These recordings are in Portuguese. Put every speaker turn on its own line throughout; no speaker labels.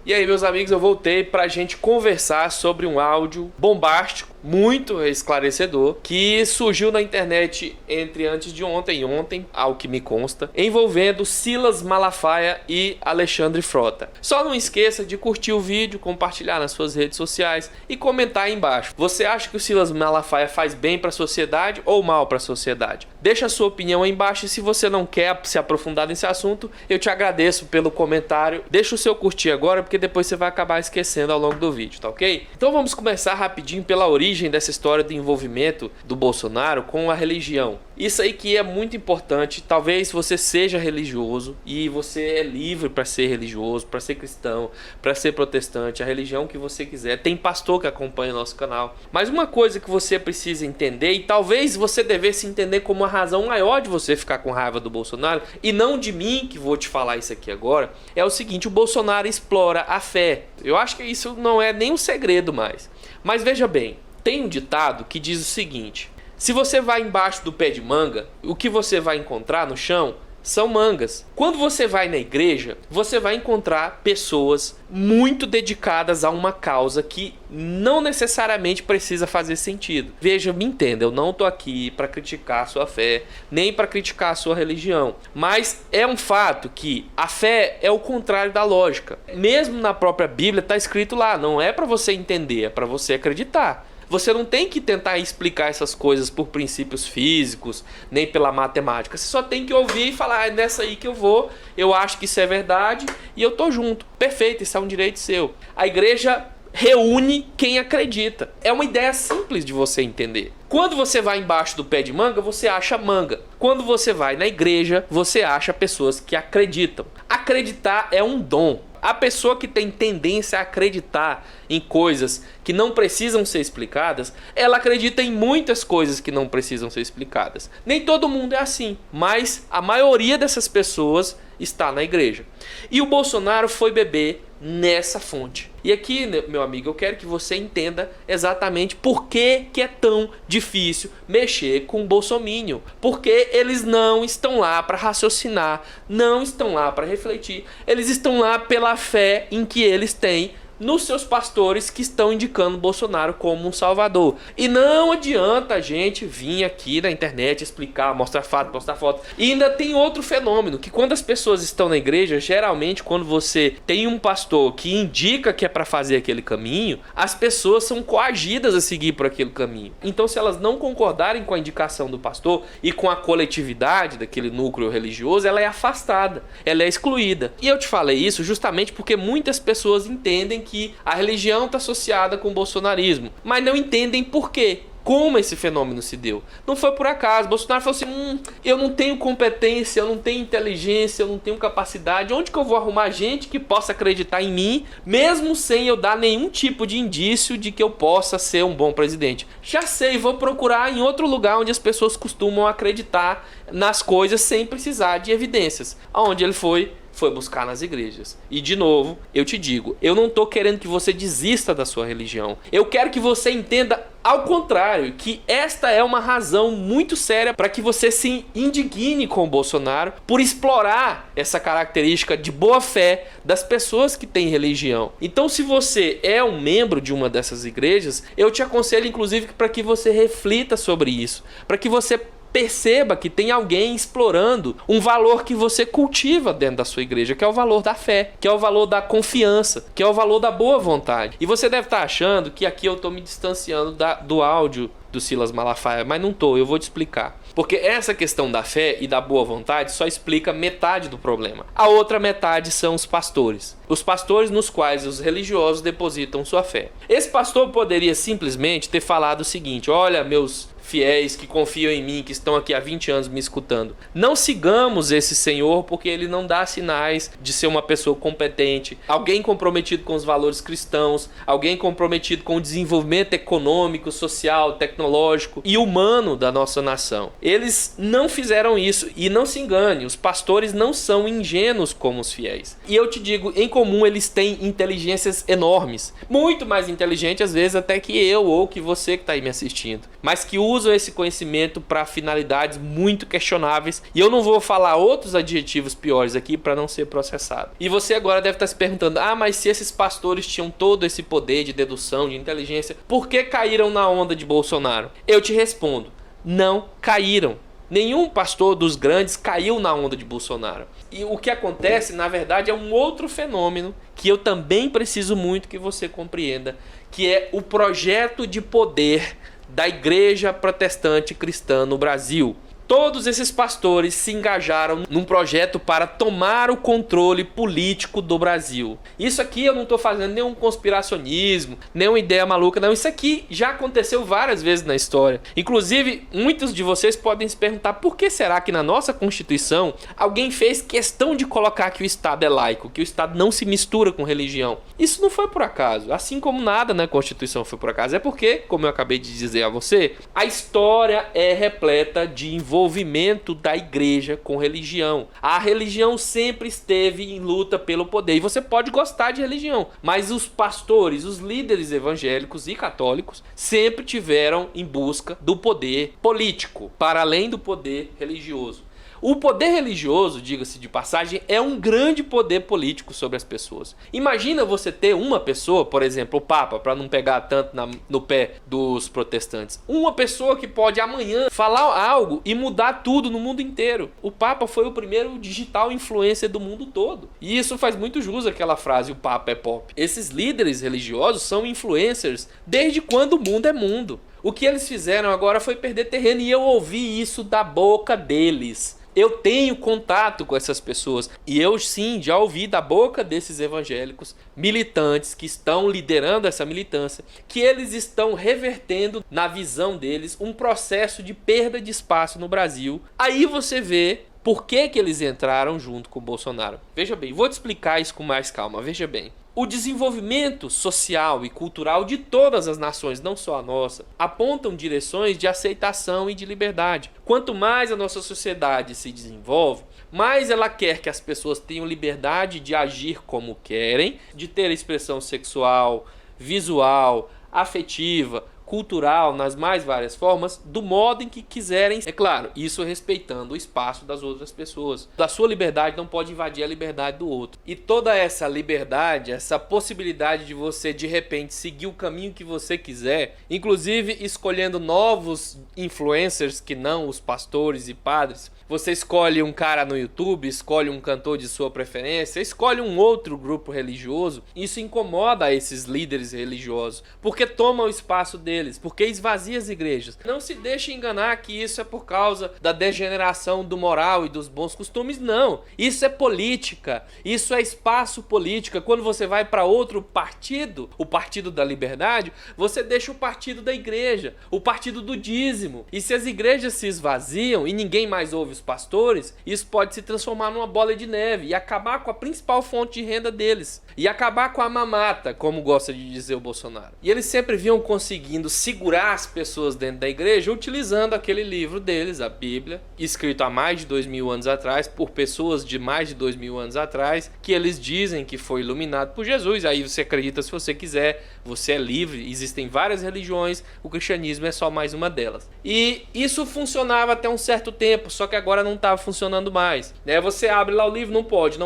E aí, meus amigos, eu voltei pra gente conversar sobre um áudio bombástico, muito esclarecedor, que surgiu na internet entre antes de ontem e ontem, ao que me consta, envolvendo Silas Malafaia e Alexandre Frota. Só não esqueça de curtir o vídeo, compartilhar nas suas redes sociais e comentar aí embaixo. Você acha que o Silas Malafaia faz bem para a sociedade ou mal para a sociedade? Deixa a sua opinião aí embaixo e se você não quer se aprofundar nesse assunto, eu te agradeço pelo comentário. Deixa o seu curtir agora, porque depois você vai acabar esquecendo ao longo do vídeo, tá ok? Então vamos começar rapidinho pela origem dessa história do envolvimento do Bolsonaro com a religião. Isso aí que é muito importante. Talvez você seja religioso e você é livre para ser religioso, para ser cristão, para ser protestante, a religião que você quiser. Tem pastor que acompanha o nosso canal. Mas uma coisa que você precisa entender, e talvez você devesse entender como uma razão maior de você ficar com raiva do Bolsonaro, e não de mim que vou te falar isso aqui agora, é o seguinte: o Bolsonaro explora a fé. Eu acho que isso não é nem um segredo mais. Mas veja bem, tem um ditado que diz o seguinte: se você vai embaixo do pé de manga, o que você vai encontrar no chão são mangas. Quando você vai na igreja, você vai encontrar pessoas muito dedicadas a uma causa que não necessariamente precisa fazer sentido. Veja, me entenda, eu não tô aqui para criticar a sua fé, nem para criticar a sua religião, mas é um fato que a fé é o contrário da lógica. Mesmo na própria Bíblia está escrito lá, não é para você entender, é para você acreditar. Você não tem que tentar explicar essas coisas por princípios físicos, nem pela matemática. Você só tem que ouvir e falar: é nessa aí que eu vou, eu acho que isso é verdade e eu tô junto. Perfeito, isso é um direito seu. A igreja reúne quem acredita. É uma ideia simples de você entender. Quando você vai embaixo do pé de manga, você acha manga. Quando você vai na igreja, você acha pessoas que acreditam. Acreditar é um dom. A pessoa que tem tendência a acreditar em coisas que não precisam ser explicadas, ela acredita em muitas coisas que não precisam ser explicadas. Nem todo mundo é assim, mas a maioria dessas pessoas está na igreja. E o Bolsonaro foi beber nessa fonte. E aqui, meu amigo, eu quero que você entenda exatamente por que é tão difícil mexer com o bolsomínio. Porque eles não estão lá para raciocinar, não estão lá para refletir. Eles estão lá pela fé em que eles têm nos seus pastores que estão indicando Bolsonaro como um salvador. E não adianta a gente vir aqui na internet explicar, mostrar fato, mostrar foto. E ainda tem outro fenômeno, que quando as pessoas estão na igreja, geralmente quando você tem um pastor que indica que é para fazer aquele caminho, as pessoas são coagidas a seguir por aquele caminho. Então, se elas não concordarem com a indicação do pastor e com a coletividade daquele núcleo religioso, ela é afastada, ela é excluída. E eu te falei isso justamente porque muitas pessoas entendem que a religião está associada com o bolsonarismo, mas não entendem por quê. Como esse fenômeno se deu. Não foi por acaso. Bolsonaro falou assim: eu não tenho competência, eu não tenho inteligência, eu não tenho capacidade. Onde que eu vou arrumar gente que possa acreditar em mim, mesmo sem eu dar nenhum tipo de indício de que eu possa ser um bom presidente? Já sei, vou procurar em outro lugar onde as pessoas costumam acreditar nas coisas sem precisar de evidências. Aonde ele foi buscar nas igrejas. E de novo, eu te digo, eu não tô querendo que você desista da sua religião. Eu quero que você entenda ao contrário, que esta é uma razão muito séria para que você se indigne com o Bolsonaro por explorar essa característica de boa fé das pessoas que têm religião. Então, se você é um membro de uma dessas igrejas, eu te aconselho inclusive para que você reflita sobre isso, para que você perceba que tem alguém explorando um valor que você cultiva dentro da sua igreja, que é o valor da fé, que é o valor da confiança, que é o valor da boa vontade. E você deve estar achando que aqui eu estou me distanciando do áudio do Silas Malafaia, mas não estou, eu vou te explicar. Porque essa questão da fé e da boa vontade só explica metade do problema. A outra metade são os pastores. Os pastores nos quais os religiosos depositam sua fé. Esse pastor poderia simplesmente ter falado o seguinte: olha, meus fiéis que confiam em mim, que estão aqui há 20 anos me escutando, não sigamos esse senhor porque ele não dá sinais de ser uma pessoa competente, alguém comprometido com os valores cristãos, alguém comprometido com o desenvolvimento econômico, social, tecnológico e humano da nossa nação. Eles não fizeram isso. E não se engane, os pastores não são ingênuos como os fiéis. E eu te digo, em comum eles têm inteligências enormes, muito mais inteligentes às vezes até que eu ou que você que está aí me assistindo, mas que usam usam esse conhecimento para finalidades muito questionáveis. E eu não vou falar outros adjetivos piores aqui para não ser processado. E você agora deve estar se perguntando: mas se esses pastores tinham todo esse poder de dedução, de inteligência, por que caíram na onda de Bolsonaro? Eu te respondo: não caíram. Nenhum pastor dos grandes caiu na onda de Bolsonaro. E o que acontece, na verdade, é um outro fenômeno que eu também preciso muito que você compreenda, que é o projeto de poder da Igreja Protestante Cristã no Brasil. Todos esses pastores se engajaram num projeto para tomar o controle político do Brasil. Isso aqui eu não estou fazendo nenhum conspiracionismo, nenhuma ideia maluca, não. Isso aqui já aconteceu várias vezes na história. Inclusive, muitos de vocês podem se perguntar: por que será que na nossa Constituição alguém fez questão de colocar que o Estado é laico, que o Estado não se mistura com religião? Isso não foi por acaso, assim como nada na Constituição foi por acaso. É porque, como eu acabei de dizer a você, a história é repleta de envolvimento da igreja com religião. A religião sempre esteve em luta pelo poder. E você pode gostar de religião, mas os pastores, os líderes evangélicos e católicos sempre tiveram em busca do poder político, para além do poder religioso. O poder religioso, diga-se de passagem, é um grande poder político sobre as pessoas. Imagina você ter uma pessoa, por exemplo, o Papa, para não pegar tanto no pé dos protestantes, uma pessoa que pode amanhã falar algo e mudar tudo no mundo inteiro. O Papa foi o primeiro digital influencer do mundo todo. E isso faz muito jus àquela frase: o Papa é pop. Esses líderes religiosos são influencers desde quando o mundo é mundo. O que eles fizeram agora foi perder terreno, e eu ouvi isso da boca deles. Eu tenho contato com essas pessoas e eu sim já ouvi da boca desses evangélicos militantes que estão liderando essa militância que eles estão revertendo na visão deles um processo de perda de espaço no Brasil. Aí você vê por que eles entraram junto com o Bolsonaro. Veja bem, vou te explicar isso com mais calma, veja bem. O desenvolvimento social e cultural de todas as nações, não só a nossa, apontam direções de aceitação e de liberdade. Quanto mais a nossa sociedade se desenvolve, mais ela quer que as pessoas tenham liberdade de agir como querem, de ter expressão sexual, visual, afetiva, cultural, nas mais várias formas, do modo em que quiserem. É claro, isso respeitando o espaço das outras pessoas. A sua liberdade não pode invadir a liberdade do outro. E toda essa liberdade, essa possibilidade de você de repente seguir o caminho que você quiser, inclusive escolhendo novos influencers que não os pastores e padres. Você escolhe um cara no YouTube, escolhe um cantor de sua preferência, escolhe um outro grupo religioso. Isso incomoda esses líderes religiosos, porque toma o espaço deles, porque esvazia as igrejas. Não se deixe enganar que isso é por causa da degeneração do moral e dos bons costumes, não. Isso é política, isso é espaço política. Quando você vai para outro partido, o Partido da Liberdade, você deixa o partido da igreja, o partido do dízimo. E se as igrejas se esvaziam e ninguém mais ouve os pastores, isso pode se transformar numa bola de neve e acabar com a principal fonte de renda deles. E acabar com a mamata, como gosta de dizer o Bolsonaro. E eles sempre vinham conseguindo segurar as pessoas dentro da igreja utilizando aquele livro deles, a Bíblia, escrito há mais de 2000 anos atrás, por pessoas de mais de 2000 anos atrás, que eles dizem que foi iluminado por Jesus. Aí você acredita se você quiser, você é livre, existem várias religiões, o cristianismo é só mais uma delas. E isso funcionava até um certo tempo, só que agora não estava funcionando mais. Você abre lá o livro, não pode.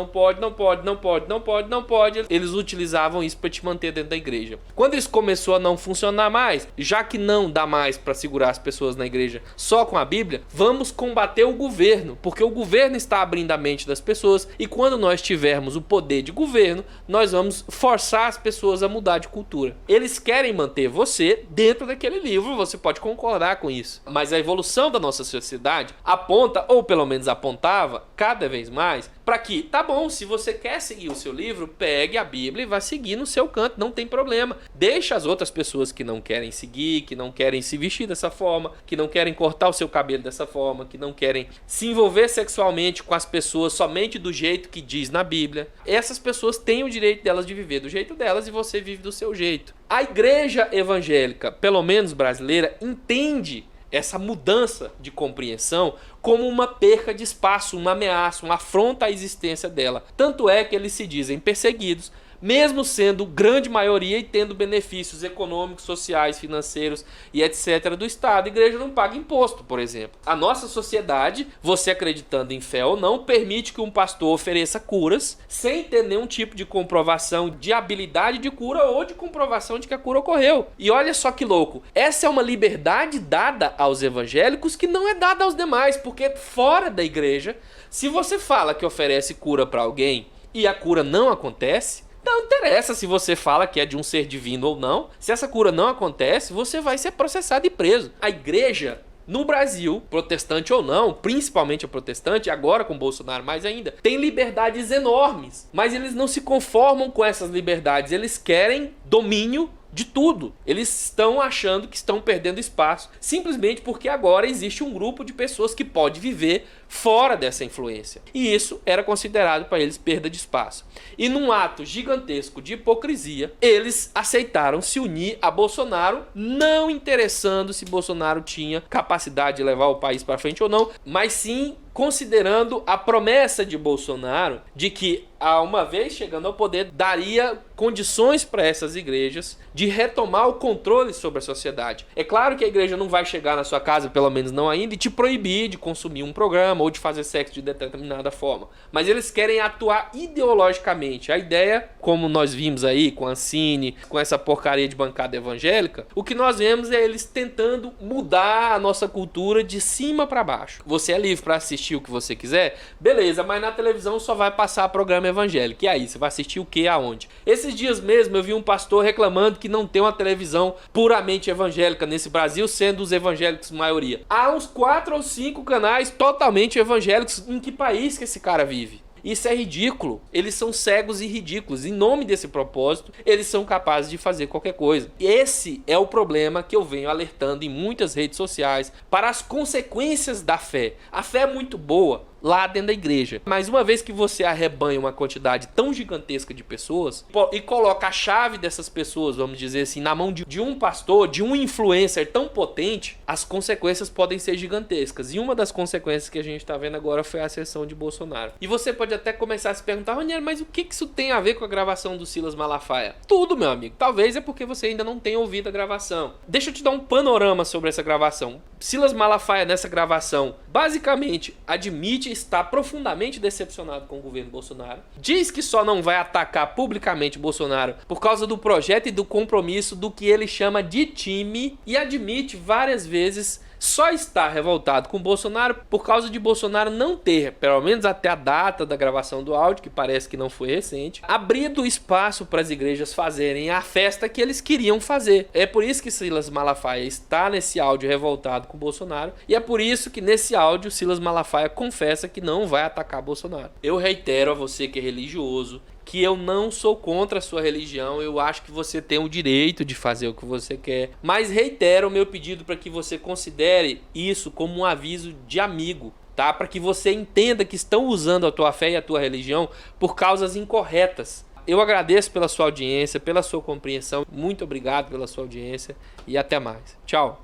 Eles utilizavam isso para te manter dentro da igreja. Quando isso começou a não funcionar mais, já que não dá mais para segurar as pessoas na igreja só com a Bíblia, vamos combater o governo, porque o governo está abrindo a mente das pessoas, e quando nós tivermos o poder de governo, nós vamos forçar as pessoas a mudar de cultura. Eles querem manter você dentro daquele livro, você pode concordar com isso, mas a evolução da nossa sociedade aponta, ou pelo menos apontava, cada vez mais, para que, tá bom, se você quer seguir o seu livro, pegue a Bíblia e vá seguir no seu canto, não tem problema. Deixa as outras pessoas que não querem seguir, que não querem se vestir dessa forma, que não querem cortar o seu cabelo dessa forma, que não querem se envolver sexualmente com as pessoas somente do jeito que diz na Bíblia. Essas pessoas têm o direito delas de viver do jeito delas e você vive do seu jeito. A igreja evangélica, pelo menos brasileira, entende essa mudança de compreensão como uma perca de espaço, uma ameaça, uma afronta à existência dela. Tanto é que eles se dizem perseguidos mesmo sendo grande maioria e tendo benefícios econômicos, sociais, financeiros e etc. do Estado. A igreja não paga imposto, por exemplo. A nossa sociedade, você acreditando em fé ou não, permite que um pastor ofereça curas sem ter nenhum tipo de comprovação de habilidade de cura ou de comprovação de que a cura ocorreu. E olha só que louco, essa é uma liberdade dada aos evangélicos que não é dada aos demais, porque fora da igreja, se você fala que oferece cura para alguém e a cura não acontece, não interessa se você fala que é de um ser divino ou não. Se essa cura não acontece, você vai ser processado e preso. A igreja no Brasil, protestante ou não, principalmente a protestante, agora com Bolsonaro mais ainda, tem liberdades enormes, mas eles não se conformam com essas liberdades, eles querem domínio de tudo. Eles estão achando que estão perdendo espaço, simplesmente porque agora existe um grupo de pessoas que pode viver fora dessa influência. E isso era considerado para eles perda de espaço. E num ato gigantesco de hipocrisia, eles aceitaram se unir a Bolsonaro, não interessando se Bolsonaro tinha capacidade de levar o país para frente ou não, mas sim considerando a promessa de Bolsonaro de que, uma vez chegando ao poder, daria condições para essas igrejas de retomar o controle sobre a sociedade. É claro que a igreja não vai chegar na sua casa, pelo menos não ainda, e te proibir de consumir um programa ou de fazer sexo de determinada forma. Mas eles querem atuar ideologicamente. A ideia, como nós vimos aí com a Ancine, com essa porcaria de bancada evangélica, o que nós vemos é eles tentando mudar a nossa cultura de cima para baixo. Você é livre para assistir o que você quiser, beleza, mas na televisão só vai passar programa evangélico. E aí, você vai assistir o que, aonde? Esses dias mesmo eu vi um pastor reclamando que não tem uma televisão puramente evangélica nesse Brasil, sendo os evangélicos maioria. Há uns 4 ou 5 canais totalmente evangélicos. Em que país que esse cara vive? Isso é ridículo. Eles são cegos e ridículos. Em nome desse propósito, eles são capazes de fazer qualquer coisa. E esse é o problema que eu venho alertando em muitas redes sociais para as consequências da fé. A fé é muito boa lá dentro da igreja, mas uma vez que você arrebanha uma quantidade tão gigantesca de pessoas e coloca a chave dessas pessoas, vamos dizer assim, na mão de um pastor, de um influencer tão potente, as consequências podem ser gigantescas. E uma das consequências que a gente está vendo agora foi a ascensão de Bolsonaro. E você pode até começar a se perguntar: Raniero, mas o que isso tem a ver com a gravação do Silas Malafaia? Tudo, meu amigo. Talvez é porque você ainda não tenha ouvido a gravação. Deixa eu te dar um panorama sobre essa gravação. Silas Malafaia, nessa gravação, basicamente admite estar profundamente decepcionado com o governo Bolsonaro. Diz que só não vai atacar publicamente Bolsonaro por causa do projeto e do compromisso do que ele chama de time, e admite várias vezes só está revoltado com Bolsonaro por causa de Bolsonaro não ter, pelo menos até a data da gravação do áudio, que parece que não foi recente, abrido espaço para as igrejas fazerem a festa que eles queriam fazer. É por isso que Silas Malafaia está nesse áudio revoltado com Bolsonaro, e é por isso que nesse áudio Silas Malafaia confessa que não vai atacar Bolsonaro. Eu reitero a você que é religioso que eu não sou contra a sua religião, eu acho que você tem o direito de fazer o que você quer, mas reitero o meu pedido para que você considere isso como um aviso de amigo, tá? Para que você entenda que estão usando a tua fé e a tua religião por causas incorretas. Eu agradeço pela sua audiência, pela sua compreensão, muito obrigado pela sua audiência e até mais. Tchau!